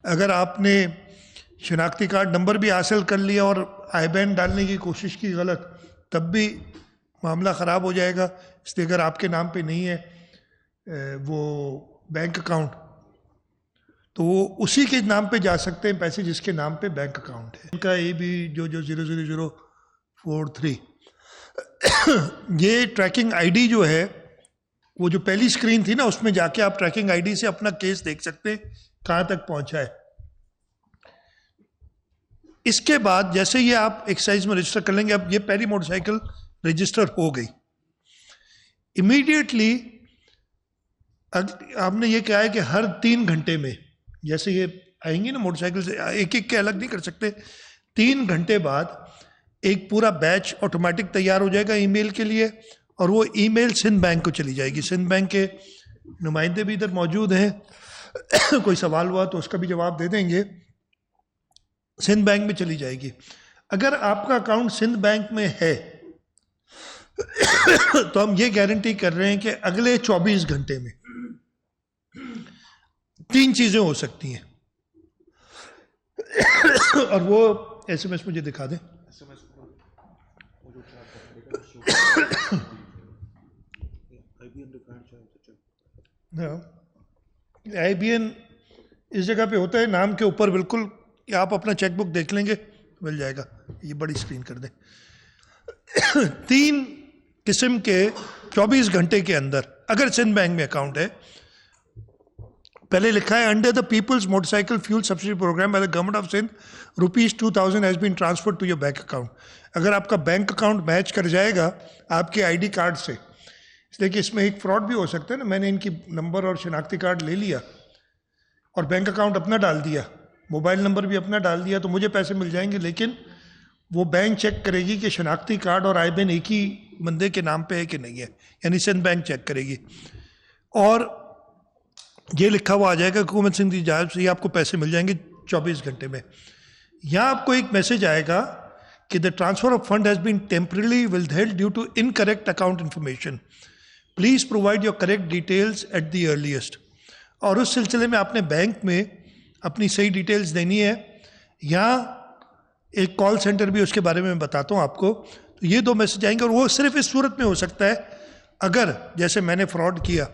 अगर आपने शनाख्ती card number भी हासिल कर लिया और आईबैन डालने की कोशिश की गलत, तब भी मामला ख़राब हो जाएगा। इसलिए अगर आपके नाम पे नहीं है वो बैंक अकाउंट, तो वो उसी के नाम पे जा सकते हैं पैसे जिसके नाम पे बैंक अकाउंट है। इनका ये भी जो 00043 ये ट्रैकिंग आईडी जो है, वो जो पहली स्क्रीन थी ना, उसमें जाके आप ट्रैकिंग आईडी से अपना केस देख सकते हैं कहाँ तक पहुँचा है। इसके बाद जैसे ये आप एक्साइज में रजिस्टर कर लेंगे, अब ये पहली मोटरसाइकिल रजिस्टर हो गई, इमीडिएटली आपने ये कहा है कि हर 3 घंटे में, जैसे ये आएंगी ना मोटरसाइकिल से, एक एक के अलग नहीं कर सकते, 3 घंटे बाद एक पूरा बैच ऑटोमेटिक तैयार हो जाएगा ईमेल के लिए, और वो ईमेल सिंध बैंक को चली जाएगी। सिंध बैंक के नुमाइंदे भी इधर मौजूद हैं कोई सवाल हुआ तो उसका भी जवाब दे देंगे। सिंध बैंक में चली जाएगी। अगर आपका अकाउंट सिंध बैंक में है तो हम ये गारंटी कर रहे हैं कि अगले 24 घंटे में 3 चीजें हो सकती हैं और वो एसएमएस मुझे दिखा दें। आईबीएन इस जगह पे होता है नाम के ऊपर, बिल्कुल आप अपना चेकबुक देख लेंगे मिल जाएगा। ये बड़ी स्क्रीन कर दें। 3 किस्म के 24 घंटे के अंदर अगर सिंध बैंक में अकाउंट है, पहले लिखा है under the people's motorcycle fuel subsidy program by the government of Sindh ₹2000 has been transferred to your bank account. अगर आपका बैंक अकाउंट मैच कर जाएगा आपके आईडी कार्ड से, इसलिए कि इसमें एक फ्रॉड भी हो सकता है ना, मैंने इनकी नंबर और शनाख्ती कार्ड ले लिया और बैंक अकाउंट अपना डाल दिया, मोबाइल नंबर भी अपना डाल दिया, तो मुझे पैसे मिल जाएंगे, लेकिन वो बैंक चेक करेगी कि शनाख्ती कार्ड और आईबैन एक ही बंदे के नाम पे है कि नहीं है, यानी सिंध बैंक चेक करेगी और ये लिखा हुआ आ जाएगा हुकूमत सिंध की जानिब से आपको पैसे मिल जाएंगे 24 घंटे में। यहाँ आपको एक मैसेज आएगा कि the transfer of fund has been temporarily withheld due to incorrect account information, please provide your correct details at the earliest. और उस सिलसिले में आपने बैंक में अपनी सही डिटेल्स देनी है। यहाँ एक कॉल सेंटर भी उसके बारे में मैं बताता हूँ आपको। तो ये 2 मैसेज आएंगे और वो सिर्फ इस सूरत में हो सकता है अगर जैसे मैंने फ्रॉड किया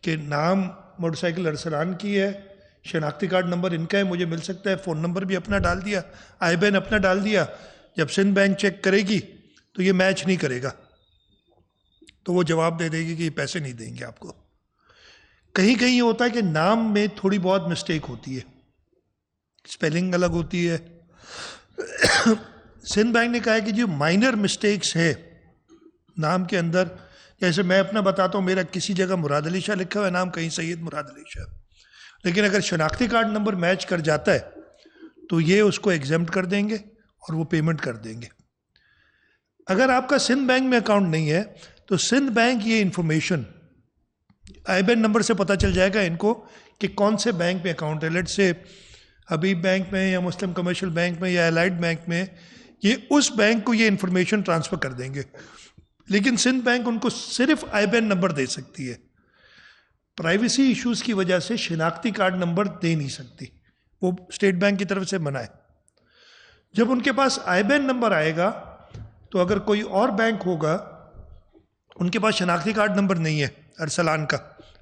कि नाम मोटरसाइकिल अरसलान की है, शनाख्ती कार्ड नंबर इनका है, मुझे मिल सकता है, फ़ोन नंबर भी अपना डाल दिया, आईबैन अपना डाल दिया, जब सिंध बैंक चेक करेगी तो ये मैच नहीं करेगा, तो वो जवाब दे देगी कि ये पैसे नहीं देंगे आपको। कहीं कहीं ये होता है कि नाम में थोड़ी बहुत मिस्टेक होती है, स्पेलिंग अलग होती है। सिंध बैंक ने कहा है कि जो माइनर मिस्टेक्स है नाम के अंदर, जैसे मैं अपना बताता हूँ, मेरा किसी जगह मुराद अली शाह लिखा हुआ है नाम, कहीं सैयद मुराद अली शाह, लेकिन अगर शनाख्ती कार्ड नंबर मैच कर जाता है तो ये उसको एग्जेम्प्ट कर देंगे और वो पेमेंट कर देंगे। अगर आपका सिंध बैंक में अकाउंट नहीं है तो सिंध बैंक ये इंफॉर्मेशन आईबैन नंबर से पता चल जाएगा इनको कि कौन से बैंक में अकाउंट है। लेट्स से हबीब बैंक में या मुस्लिम कमर्शियल बैंक में या एलाइड बैंक में, ये उस बैंक को ये इंफॉर्मेशन ट्रांसफ़र कर देंगे, लेकिन सिंध बैंक उनको सिर्फ आईबैन नंबर दे सकती है। प्राइवेसी इश्यूज़ की वजह से शनाख्ती कार्ड नंबर दे नहीं सकती, वो स्टेट बैंक की तरफ से मना है। जब उनके पास आईबैन नंबर आएगा तो अगर कोई और बैंक होगा उनके पास शनाख्ती कार्ड नंबर नहीं है अरसलान का,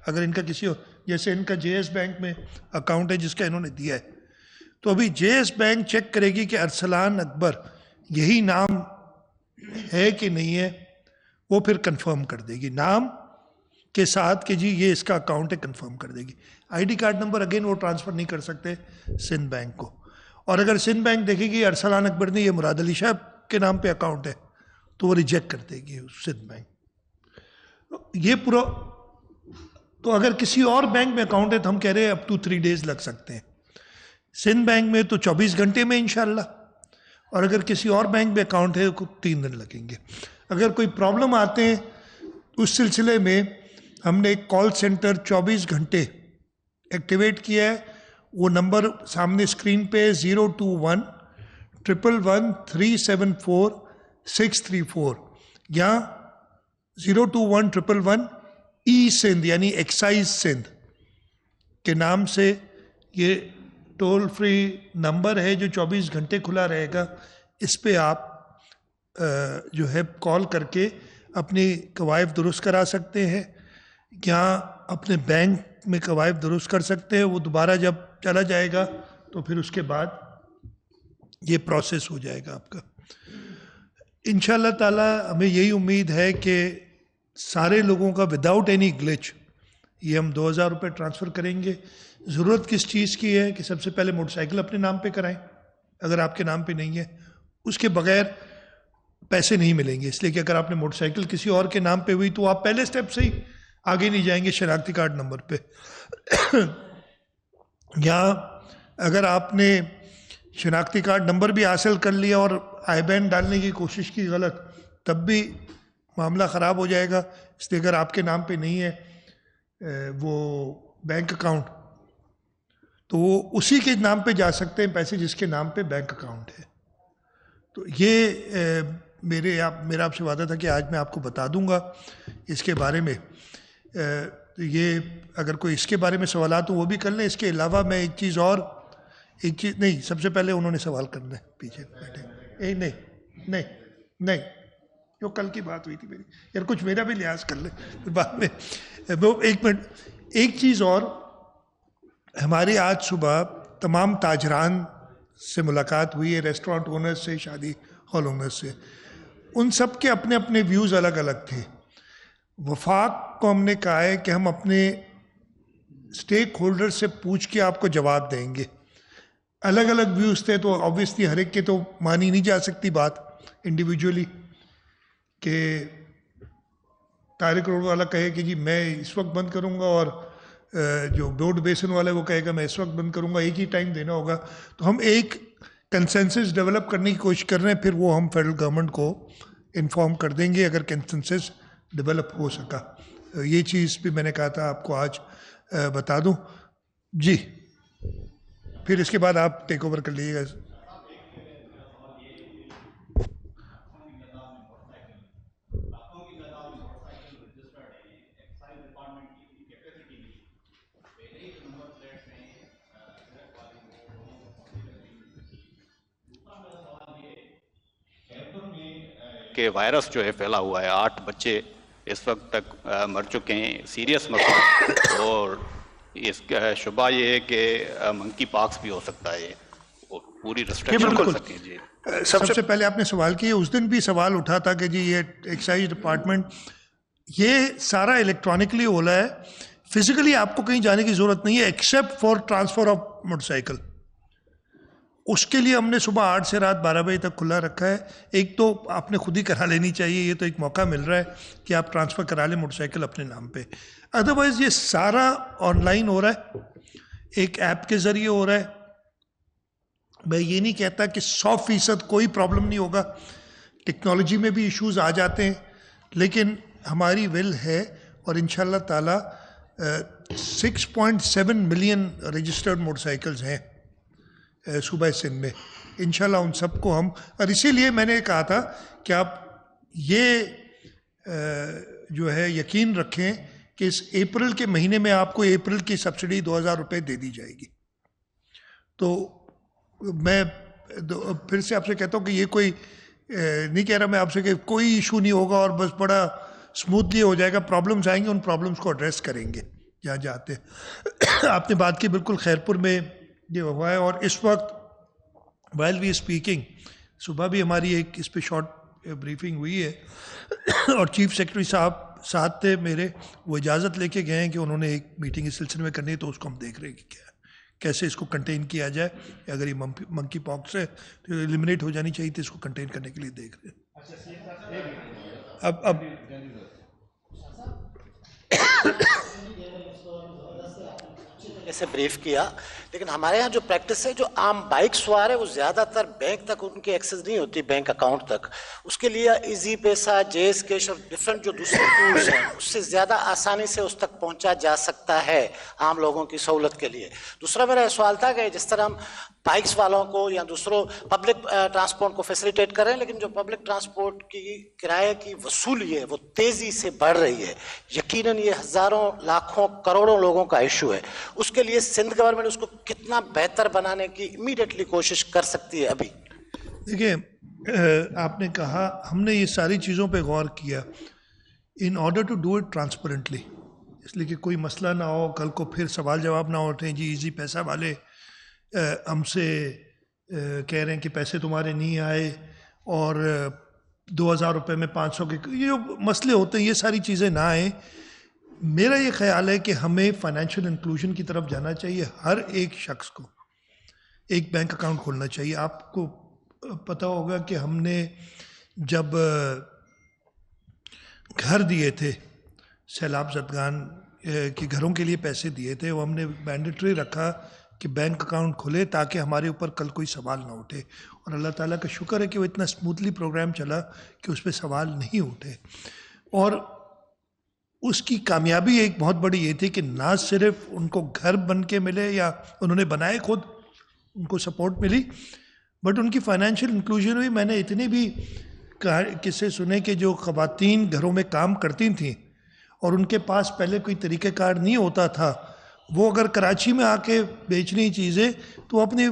अगर इनका किसी हो, जैसे इनका जेएस बैंक में अकाउंट है जिसका इन्होंने दिया है, तो अभी जेएस बैंक चेक करेगी कि अरसलान अकबर यही नाम है कि नहीं है, वो फिर कंफर्म कर देगी नाम के साथ कि जी ये इसका अकाउंट है, कंफर्म कर देगी। आईडी कार्ड नंबर अगेन वो ट्रांसफ़र नहीं कर सकते सिंध बैंक को। और अगर सिंध बैंक देखेगी अरसलान अकबर ने ये मुराद अली शाह के नाम पे अकाउंट है तो वो रिजेक्ट कर देगी सिंध बैंक। ये पूरा, तो अगर किसी और बैंक में अकाउंट है तो हम कह रहे हैं अप टू 3 डेज लग सकते हैं, सिंध बैंक में तो 24 घंटे में इंशाल्लाह, और अगर किसी और बैंक में अकाउंट है तो 3 दिन लगेंगे। अगर कोई प्रॉब्लम आते हैं उस सिलसिले में हमने एक कॉल सेंटर 24 घंटे एक्टिवेट किया है, वो नंबर सामने स्क्रीन पे 021-111-374-634 या 021-111 ई सिंध यानी एक्साइज सिंध के नाम से ये टोल फ्री नंबर है जो 24 घंटे खुला रहेगा। इस पे आप जो है कॉल करके अपनी कवायद दुरुस्त करा सकते हैं या अपने बैंक में कवायद दुरुस्त कर सकते हैं। वो दोबारा जब चला जाएगा तो फिर उसके बाद ये प्रोसेस हो जाएगा आपका। इंशाल्लाह ताला हमें यही उम्मीद है कि सारे लोगों का विदाउट एनी ग्लिच ये हम 2000 रुपये ट्रांसफ़र करेंगे। ज़रूरत किस चीज़ की है कि सबसे पहले मोटरसाइकिल अपने नाम पे कराएं, अगर आपके नाम पे नहीं है। उसके बगैर पैसे नहीं मिलेंगे, इसलिए कि अगर आपने मोटरसाइकिल किसी और के नाम पे हुई तो आप पहले स्टेप से ही आगे नहीं जाएंगे शनाख्ती कार्ड नंबर पे। या अगर आपने शनाख्ती कार्ड नंबर भी हासिल कर लिया और IBAN डालने की कोशिश की गलत, तब भी मामला ख़राब हो जाएगा। इसलिए अगर आपके नाम पे नहीं है वो बैंक अकाउंट, तो वो उसी के नाम पे जा सकते हैं पैसे जिसके नाम पे बैंक अकाउंट है। तो ये मेरा आपसे वादा था कि आज मैं आपको बता दूंगा इसके बारे में। तो ये अगर कोई इसके बारे में सवाल तो वो भी कर लें। इसके अलावा मैं एक चीज़ नहीं, सबसे पहले उन्होंने सवाल करना है, पीछे बैठे। नहीं, जो कल की बात हुई थी मेरी, यार कुछ मेरा भी लिहाज कर ले फिर बाद में। वो 1 मिनट, एक चीज़ और, हमारी आज सुबह तमाम ताजरान से मुलाकात हुई है, रेस्टोरेंट ओनर्स से, शादी हॉल ओनर्स से। उन सब के अपने अपने व्यूज़ अलग अलग थे। वफाक को हमने कहा है कि हम अपने स्टेक होल्डर से पूछ के आपको जवाब देंगे। अलग अलग व्यूज़ थे तो ऑब्वियसली हर एक के तो मानी नहीं जा सकती बात इंडिविजुअली, कि तारिक रोड वाला कहे कि जी मैं इस वक्त बंद करूंगा और जो बोर्ड बेसन वाला है वो कहेगा मैं इस वक्त बंद करूंगा, एक ही टाइम देना होगा। तो हम एक कंसेंसस डेवलप करने की कोशिश कर रहे हैं, फिर वो हम फेडरल गवर्नमेंट को इन्फॉर्म कर देंगे अगर कंसेंसस डेवलप हो सका। ये चीज़ भी मैंने कहा था आपको आज बता दूं जी। फिर इसके बाद आप टेक ओवर कर लीजिएगा। के वायरस जो है फैला हुआ है, 8 बच्चे इस वक्त तक मर चुके हैं, सीरियस मसला। और इसका शुबा ये है कि मंकी पॉक्स भी हो सकता है और पूरी रिस्ट्रिक्शन कर सकती है जी। सबसे पहले आपने सवाल किया, उस दिन भी सवाल उठा था कि जी ये एक्साइज डिपार्टमेंट, ये सारा इलेक्ट्रॉनिकली हो रहा है, फिजिकली आपको कहीं जाने की ज़रूरत नहीं है except for transfer of motorcycle. उसके लिए हमने सुबह 8 से रात 12 बजे तक खुला रखा है। एक तो आपने खुद ही करा लेनी चाहिए, ये तो एक मौका मिल रहा है कि आप ट्रांसफ़र करा लें मोटरसाइकिल अपने नाम पे। अदरवाइज़ ये सारा ऑनलाइन हो रहा है, एक ऐप के ज़रिए हो रहा है। मैं ये नहीं कहता कि 100% कोई प्रॉब्लम नहीं होगा, टेक्नोलॉजी में भी इश्यूज़ आ जाते हैं, लेकिन हमारी विल है और इंशाल्लाह ताला 6.7 मिलियन रजिस्टर्ड मोटरसाइकिल्स हैं सूबा सिंध में। इंशाल्लाह उन सबको हम, और इसीलिए मैंने कहा था कि आप ये जो है यकीन रखें कि इस अप्रैल के महीने में आपको अप्रैल की सब्सिडी 2000 रुपये दे दी जाएगी। तो मैं फिर से आपसे कहता हूँ कि ये कोई नहीं कह रहा मैं आपसे कि कोई इशू नहीं होगा और बस बड़ा स्मूथली हो जाएगा। प्रॉब्लम्स आएंगे, उन प्रॉब्लम्स को एड्रेस करेंगे जहाँ जाते हैं। आपने बात की, बिल्कुल खैरपुर में ये हुआ है और इस वक्त वाइल वी स्पीकिंग, सुबह भी हमारी एक इस पे शॉर्ट ब्रीफिंग हुई है और चीफ सेक्रेटरी साहब साथ थे मेरे, वो इजाज़त लेके गए हैं कि उन्होंने एक मीटिंग इस सिलसिले में करनी है, तो उसको हम देख रहे हैं कि कैसे इसको कंटेन किया जाए। अगर ये मंकी पॉक्स है तो एलिमिनेट हो जानी चाहिए, तो इसको कंटेन करने के लिए देख रहे हैं। अब ऐसे ब्रीफ किया, लेकिन हमारे यहाँ जो प्रैक्टिस है, जो आम बाइक सवार है वो ज़्यादातर बैंक तक उनकी एक्सेस नहीं होती, बैंक अकाउंट तक। उसके लिए इजी पैसा, जेस कैश और डिफरेंट जो दूसरे टूल्स हैं, उससे ज़्यादा आसानी से उस तक पहुँचा जा सकता है आम लोगों की सहूलत के लिए। दूसरा मेरा सवाल था कि जिस तरह हम बाइक्स वालों को या दूसरों पब्लिक ट्रांसपोर्ट को फैसिलिटेट कर रहे हैं, लेकिन जो पब्लिक ट्रांसपोर्ट की किराए की वसूली है वो तेज़ी से बढ़ रही है। यकीनन ये हज़ारों, लाखों, करोड़ों लोगों का इशू है। उसके उसके लिए सिंध गवर्नमेंट उसको कितना बेहतर बनाने की इमीडिएटली कोशिश कर सकती है अभी? देखिए, आपने कहा, हमने ये सारी चीज़ों पे गौर किया in order to do it transparently, इसलिए कि कोई मसला ना हो, कल को फिर सवाल जवाब ना उठे, जी इजी पैसा वाले हमसे कह रहे हैं कि पैसे तुम्हारे नहीं आए और 2000 रुपये में 500 के, ये जो मसले होते हैं ये सारी चीज़ें ना आए। मेरा ये ख्याल है कि हमें फाइनेंशियल इंक्लूजन की तरफ जाना चाहिए। हर एक शख्स को एक बैंक अकाउंट खोलना चाहिए। आपको पता होगा कि हमने जब घर दिए थे, सैलाब ज़दगान के घरों के लिए पैसे दिए थे, वो हमने मैंडेटरी रखा कि बैंक अकाउंट खुले ताकि हमारे ऊपर कल कोई सवाल ना उठे। और अल्लाह ताला का शुक्र है कि वो इतना स्मूथली प्रोग्राम चला कि उस पर सवाल नहीं उठे। और उसकी कामयाबी एक बहुत बड़ी ये थी कि ना सिर्फ उनको घर बन के मिले या उन्होंने बनाए खुद, उनको सपोर्ट मिली, बट उनकी फाइनेंशियल इंक्लूजन हुई। मैंने इतने भी किस्से सुने कि जो ख़वातीन घरों में काम करती थीं और उनके पास पहले कोई तरीक़ेकार नहीं होता था, वो अगर कराची में आके बेचनी चीज़ें तो वो अपने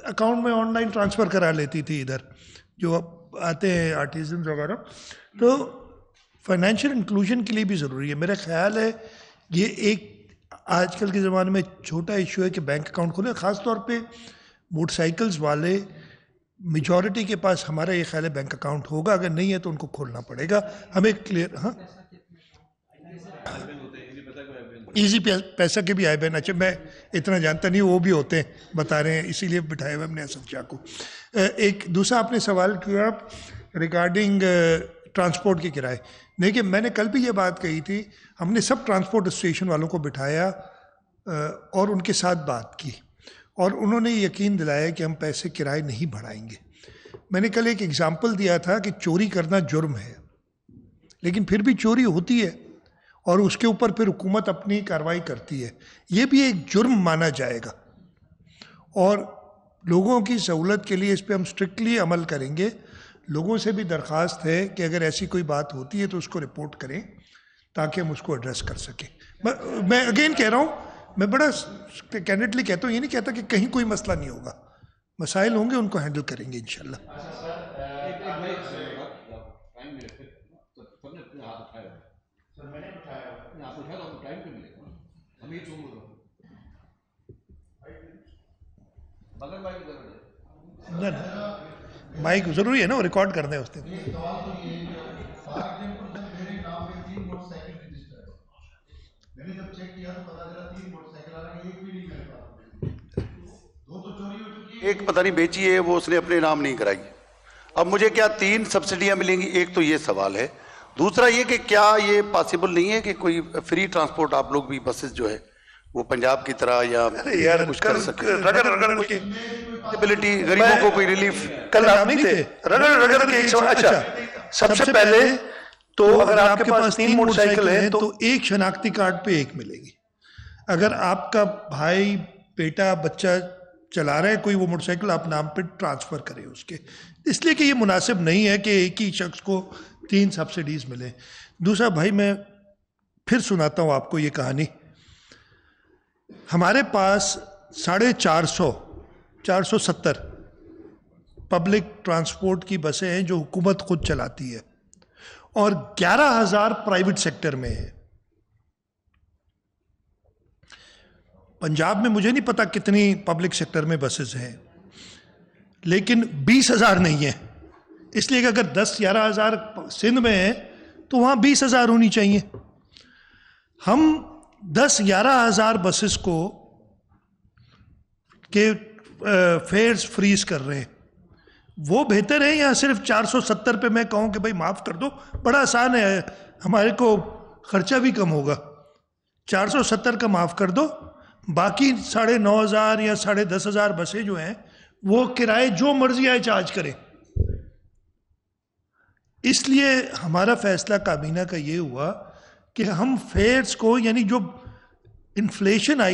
अकाउंट में ऑनलाइन ट्रांसफ़र करा लेती थी इधर, जो आते हैं आर्टिजन वगैरह। तो फाइनेंशियल इंक्लूजन के लिए भी ज़रूरी है। मेरा ख्याल है ये एक आजकल के ज़माने में छोटा इशू है कि बैंक अकाउंट खोलें, ख़ास तौर पे मोटरसाइकिल्स वाले मेजॉरिटी के पास हमारा ये ख्याल है बैंक अकाउंट होगा, अगर नहीं है तो उनको खोलना पड़ेगा हमें क्लियर। हाँ, इजी पैसा के भी आए बैन, अच्छा मैं इतना जानता नहीं, वो भी होते हैं, बता रहे हैं, इसीलिए बिठाए हुए हमने असद शाह को। एक दूसरा आपने सवाल किया रिगार्डिंग ट्रांसपोर्ट के किराए। देखिए, मैंने कल भी ये बात कही थी, हमने सब ट्रांसपोर्ट स्टेशन वालों को बिठाया और उनके साथ बात की और उन्होंने यकीन दिलाया कि हम पैसे किराए नहीं बढ़ाएंगे। मैंने कल एक एग्ज़ाम्पल दिया था कि चोरी करना जुर्म है, लेकिन फिर भी चोरी होती है और उसके ऊपर फिर हुकूमत अपनी कार्रवाई करती है, ये भी एक जुर्म माना जाएगा। और लोगों की सहूलत के लिए इस पर हम स्ट्रिक्टली अमल करेंगे। लोगों से भी दरख्वास्त है कि अगर ऐसी कोई बात होती है तो उसको रिपोर्ट करें ताकि हम उसको एड्रेस कर सकें। मैं अगेन कह रहा हूँ, मैं बड़ा कैंडिडेटली कहता हूँ, ये नहीं कहता कि कहीं कोई मसला नहीं होगा, मसाइल होंगे, उनको हैंडल करेंगे इंशाल्लाह। ना माइक जरूरी है ना, रिकॉर्ड करना है उसने। मैंने जब चेक किया तो पता चला 3 मोटरसाइकिल हालांकि एक भी नहीं मेरे पास, 2 तो चोरी हो चुकी है, एक पता नहीं बेची है, वो उसने अपने नाम नहीं कराई। अब मुझे क्या 3 सब्सिडियां मिलेंगी? एक तो ये सवाल है। दूसरा ये कि क्या ये पॉसिबल नहीं है कि कोई फ्री ट्रांसपोर्ट आप लोग भी बसेस जो है वो पंजाब की तरह या यार कुछ कर सके? रगड़ के एबिलिटी, गरीबों को कोई रिलीफ। कल आप नहीं थे, रगड़ के एक सवाल। अच्छा, सबसे पहले तो अगर आपके पास 3 मोटरसाइकिल है तो एक शनाख्ती कार्ड पे एक मिलेगी। अगर आपका भाई, बेटा, बच्चा चला रहा है कोई वो मोटरसाइकिल, आप नाम पे ट्रांसफ़र करें उसके, इसलिए कि ये मुनासिब नहीं है कि एक ही शख्स को 3 सब्सिडीज़ मिले। दूसरा भाई, मैं फिर सुनाता हूँ आपको ये कहानी। हमारे पास 470 पब्लिक ट्रांसपोर्ट की बसें हैं जो हुकूमत खुद चलाती है और 11,000 प्राइवेट सेक्टर में है। पंजाब में मुझे नहीं पता कितनी पब्लिक सेक्टर में बसेस हैं, लेकिन 20,000 नहीं है। इसलिए कि अगर 10-11,000 सिंध में है तो वहाँ 20,000 होनी चाहिए। हम 10-11,000 बसेस को के फेयर्स फ्रीज कर रहे हैं। वो बेहतर है या सिर्फ 470 पे मैं कहूँ कि भाई माफ़ कर दो, बड़ा आसान है, हमारे को खर्चा भी कम होगा, 470 का माफ़ कर दो, बाकी 9,500 या 10,500 बसें जो हैं वो किराए जो मर्जी आए चार्ज करें। इसलिए हमारा फैसला काबीना का ये हुआ कि हम फेयर्स को, यानी जो इन्फ्लेशन आई